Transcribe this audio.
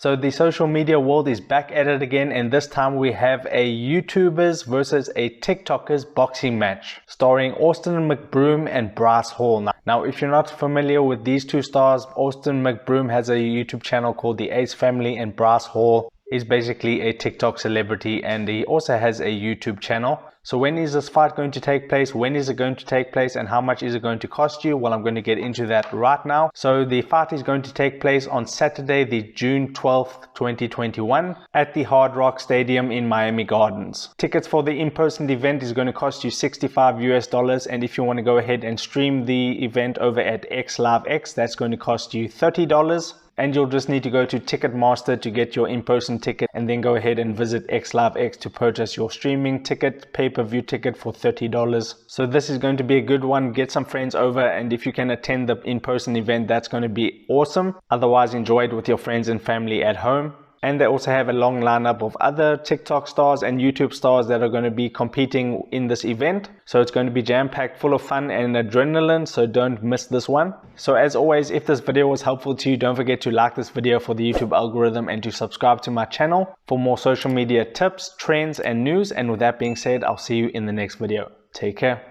So the social media world is back at it again, and this time we have a YouTubers versus a TikTokers boxing match starring Austin McBroom and Bryce Hall. Now, if you're not familiar with these two stars, Austin McBroom has a YouTube channel called The Ace Family, and Bryce Hall is basically a TikTok celebrity, and he also has a YouTube channel. So when is this fight going to take place? When is it going to take place? And how much is it going to cost you? Well, I'm going to get into that right now. So the fight is going to take place on Saturday, the June 12th, 2021 at the Hard Rock Stadium in Miami Gardens. Tickets for the in-person event is going to cost you $65 US. And if you want to go ahead and stream the event over at XLiveX, that's going to cost you $30. And you'll just need to go to Ticketmaster to get your in-person ticket, and then go ahead and visit XLiveX to purchase your streaming ticket, pay-per-view ticket for $30. So this is going to be a good one. Get some friends over, and if you can attend the in-person event, that's going to be awesome. Otherwise, enjoy it with your friends and family at home. And they also have a long lineup of other TikTok stars and YouTube stars that are going to be competing in this event. So it's going to be jam-packed full of fun and adrenaline, so don't miss this one. So as always, if this video was helpful to you, don't forget to like this video for the YouTube algorithm and to subscribe to my channel for more social media tips, trends, and news. And with that being said, I'll see you in the next video. Take care.